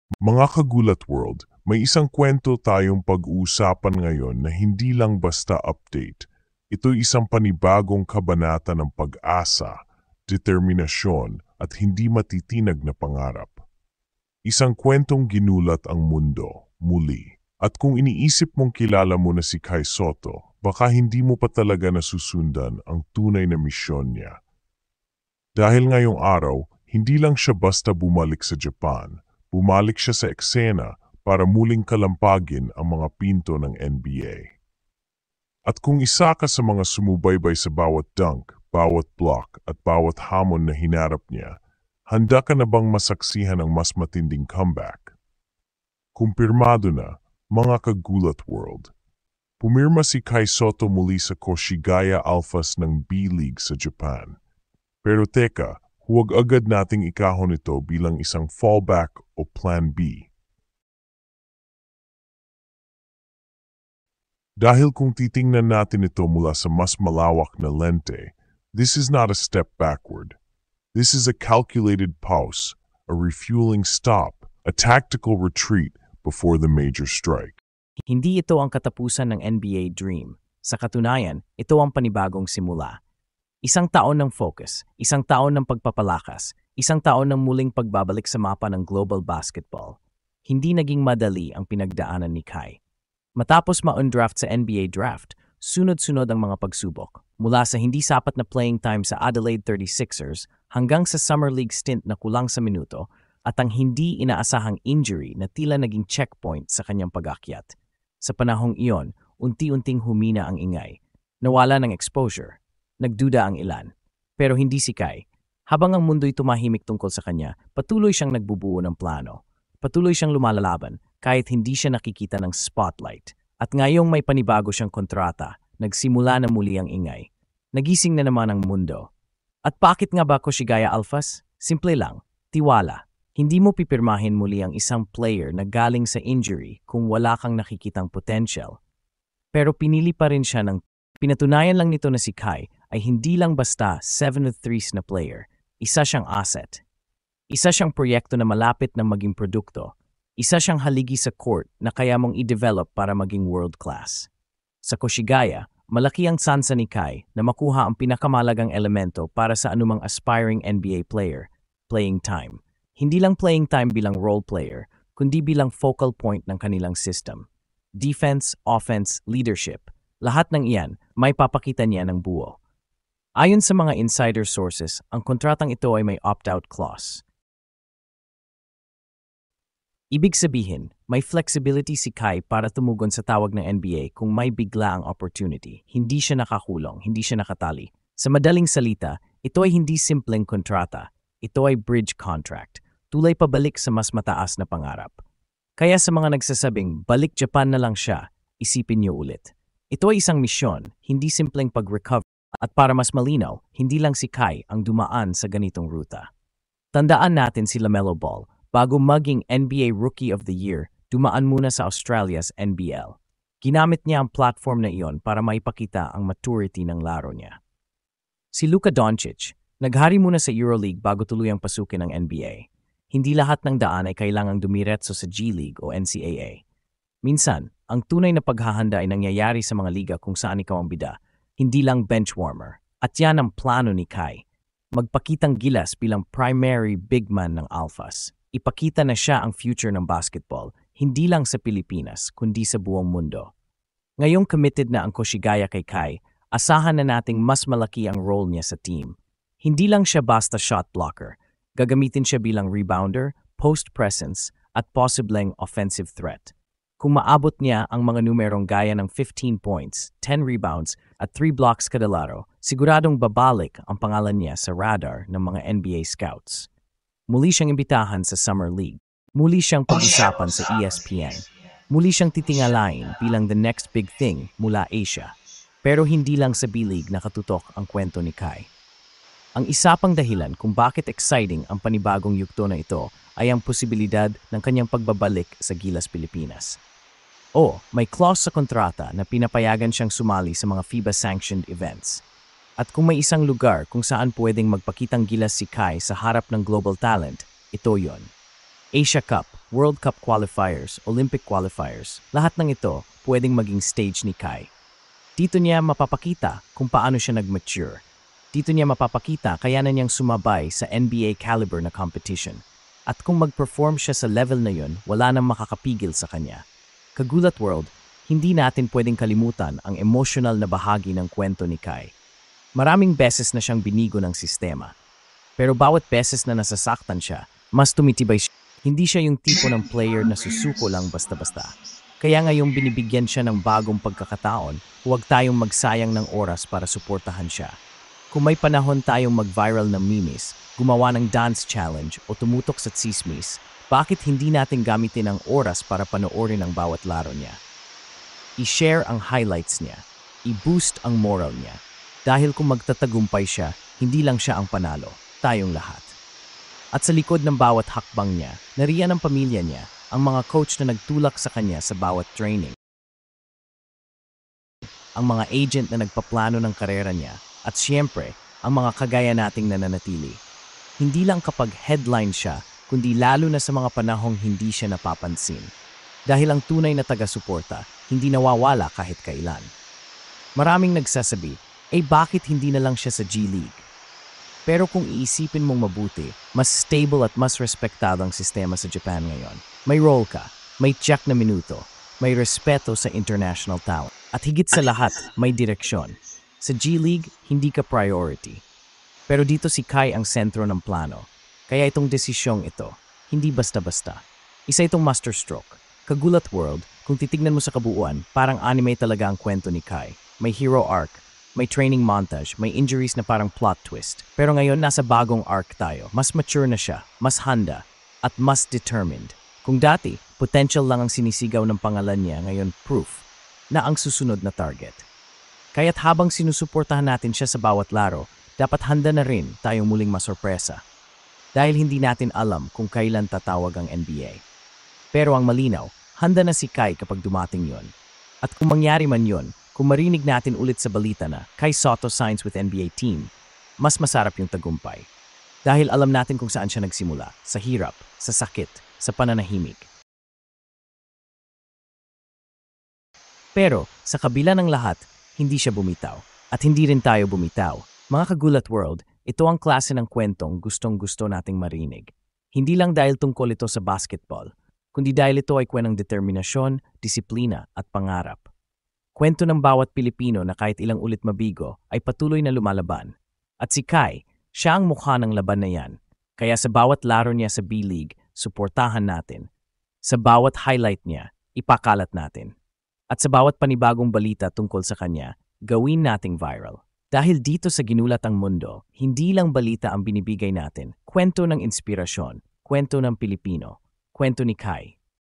Mga kagulat world, may isang kwento tayong pag-uusapan ngayon na hindi lang basta update. Ito'y isang panibagong kabanata ng pag-asa, determinasyon at hindi matitinag na pangarap. Isang kwentong ginulat ang mundo, muli. At kung iniisip mong kilala mo na si Kai Sotto, baka hindi mo pa talaga nasusundan ang tunay na misyon niya. Dahil ngayong araw, hindi lang siya basta bumalik sa Japan. Bumalik siya sa eksena para muling kalampagin ang mga pinto ng NBA. At kung isa ka sa mga sumubaybay sa bawat dunk, bawat block at bawat hamon na hinarap niya, handa ka na bang masaksihan ang mas matinding comeback? Kumpirmado na, mga kagulat world. Pumirma si Kai Sotto muli sa Koshigaya Alphas ng B-League sa Japan. Pero teka, huwag agad nating ikahon ito bilang isang fallback o plan B. Dahil kung titingnan natin ito mula sa mas malawak na lente, this is not a step backward. This is a calculated pause, a refueling stop, a tactical retreat before the major strike. Hindi ito ang katapusan ng NBA dream. Sa katunayan, ito ang panibagong simula. Isang taon ng focus, isang taon ng pagpapalakas, isang taon ng muling pagbabalik sa mapa ng global basketball. Hindi naging madali ang pinagdaanan ni Kai. Matapos ma-undraft sa NBA draft, sunod-sunod ang mga pagsubok. Mula sa hindi sapat na playing time sa Adelaide 36ers hanggang sa Summer League stint na kulang sa minuto at ang hindi inaasahang injury na tila naging checkpoint sa kanyang pag-akyat. Sa panahong iyon, unti-unting humina ang ingay. Nawala ng exposure. Nagduda ang ilan. Pero hindi si Kai. Habang ang mundo'y tumahimik tungkol sa kanya, patuloy siyang nagbubuo ng plano. Patuloy siyang lumalalaban kahit hindi siya nakikita ng spotlight. At ngayong may panibago siyang kontrata, nagsimula na muli ang ingay. Nagising na naman ang mundo. At bakit nga ba Koshigaya Alphas? Simple lang, tiwala. Hindi mo pipirmahin muli ang isang player na galing sa injury kung wala kang nakikitang potential. Pero pinili pa rin siya ng pinatunayan lang nito na si Kai ay hindi lang basta 7-3s na player. Isa siyang asset. Isa siyang proyekto na malapit na maging produkto. Isa siyang haligi sa court na kaya mong i-develop para maging world class. Sa Koshigaya, malaki ang tsansa ni Kai na makuha ang pinakamalagang elemento para sa anumang aspiring NBA player, playing time. Hindi lang playing time bilang role player, kundi bilang focal point ng kanilang system. Defense, offense, leadership, lahat ng iyan may papakita niya ng buo. Ayon sa mga insider sources, ang kontratang ito ay may opt-out clause. Ibig sabihin, may flexibility si Kai para tumugon sa tawag ng NBA kung may bigla ang opportunity. Hindi siya nakakulong, hindi siya nakatali. Sa madaling salita, ito ay hindi simpleng kontrata. Ito ay bridge contract. Tulay pabalik sa mas mataas na pangarap. Kaya sa mga nagsasabing, balik Japan na lang siya, isipin niyo ulit. Ito ay isang misyon, hindi simpleng pag-recover. At para mas malinaw, hindi lang si Kai ang dumaan sa ganitong ruta. Tandaan natin si LaMelo Ball, bago maging NBA Rookie of the Year, dumaan muna sa Australia's NBL. Ginamit niya ang platform na iyon para maipakita ang maturity ng laro niya. Si Luka Doncic, naghari muna sa EuroLeague bago tuluyang pasukin ng NBA. Hindi lahat ng daan ay kailangang dumiretso sa G-League o NCAA. Minsan, ang tunay na paghahanda ay nangyayari sa mga liga kung saan ikaw ang bida, hindi lang bench warmer. At yan ang plano ni Kai. Magpakitang gilas bilang primary big man ng Alphas. Ipakita na siya ang future ng basketball, hindi lang sa Pilipinas, kundi sa buong mundo. Ngayong committed na ang Koshigaya kay Kai, asahan na nating mas malaki ang role niya sa team. Hindi lang siya basta shot blocker. Gagamitin siya bilang rebounder, post presence, at posibleng offensive threat. Kung maabot niya ang mga numerong gaya ng 15 points, 10 rebounds, at 3 blocks kada laro, siguradong babalik ang pangalan niya sa radar ng mga NBA scouts. Muli siyang imbitahan sa Summer League. Muli siyang pag-usapan sa ESPN. Muli siyang titingalain bilang the next big thing mula Asia. Pero hindi lang sa B-League nakatutok ang kwento ni Kai. Ang isa pang dahilan kung bakit exciting ang panibagong yugto na ito ay ang posibilidad ng kanyang pagbabalik sa Gilas Pilipinas. May clause sa kontrata na pinapayagan siyang sumali sa mga FIBA-sanctioned events. At kung may isang lugar kung saan pwedeng magpakitang gilas si Kai sa harap ng global talent, ito yon. Asia Cup, World Cup qualifiers, Olympic qualifiers, lahat ng ito pwedeng maging stage ni Kai. Dito niya mapapakita kung paano siya nag-mature. Dito niya mapapakita kayanan niyang sumabay sa NBA caliber na competition. At kung mag-perform siya sa level na yun, wala nang makakapigil sa kanya. Kagulat World, hindi natin pwedeng kalimutan ang emotional na bahagi ng kwento ni Kai. Maraming beses na siyang binigo ng sistema. Pero bawat beses na nasasaktan siya, mas tumitibay siya. Hindi siya yung tipo ng player na susuko lang basta-basta. Kaya ngayong binibigyan siya ng bagong pagkakataon, huwag tayong magsayang ng oras para suportahan siya. Kung may panahon tayong mag-viral ng memes, gumawa ng dance challenge o tumutok sa tsismis, bakit hindi natin gamitin ang oras para panoorin ang bawat laro niya? I-share ang highlights niya, i-boost ang moral niya. Dahil kung magtatagumpay siya, hindi lang siya ang panalo, tayong lahat. At sa likod ng bawat hakbang niya, nariyan ang pamilya niya, ang mga coach na nagtulak sa kanya sa bawat training, ang mga agent na nagpaplano ng karera niya, at siyempre, ang mga kagaya nating nananatili. Hindi lang kapag headline siya, kundi lalo na sa mga panahong hindi siya napapansin. Dahil ang tunay na taga-suporta, hindi nawawala kahit kailan. Maraming nagsasabi, bakit hindi na lang siya sa G League? Pero kung iisipin mong mabuti, mas stable at mas respektado ang sistema sa Japan ngayon. May role ka, may check na minuto, may respeto sa international talent, at higit sa lahat, may direksyon. Sa G League, hindi ka priority. Pero dito si Kai ang sentro ng plano. Kaya itong desisyong ito, hindi basta-basta. Isa itong masterstroke. Kagulat World, kung titignan mo sa kabuuan, parang anime talaga ang kwento ni Kai. May hero arc, may training montage, may injuries na parang plot twist. Pero ngayon, nasa bagong arc tayo. Mas mature na siya, mas handa, at mas determined. Kung dati, potential lang ang sinisigaw ng pangalan niya, ngayon proof na ang susunod na target. Kaya't habang sinusuportahan natin siya sa bawat laro, dapat handa na rin tayong muling masorpresa. Dahil hindi natin alam kung kailan tatawag ang NBA. Pero ang malinaw, handa na si Kai kapag dumating yon. At kung mangyari man yon, kung marinig natin ulit sa balita na Kai Sotto signs with NBA team, mas masarap yung tagumpay. Dahil alam natin kung saan siya nagsimula, sa hirap, sa sakit, sa pananahimik. Pero sa kabila ng lahat, hindi siya bumitaw. At hindi rin tayo bumitaw. Mga Kagulat World, ito ang klase ng kwentong gustong-gusto nating marinig. Hindi lang dahil tungkol ito sa basketball, kundi dahil ito ay kwentong determinasyon, disiplina at pangarap. Kwento ng bawat Pilipino na kahit ilang ulit mabigo ay patuloy na lumalaban. At si Kai, siya ang mukha ng laban na yan. Kaya sa bawat laro niya sa B-League, suportahan natin. Sa bawat highlight niya, ipakalat natin. At sa bawat panibagong balita tungkol sa kanya, gawin nating viral. Dahil dito sa Ginulat ang Mundo, hindi lang balita ang binibigay natin, kwento ng inspirasyon, kwento ng Pilipino, kwento ni Kai.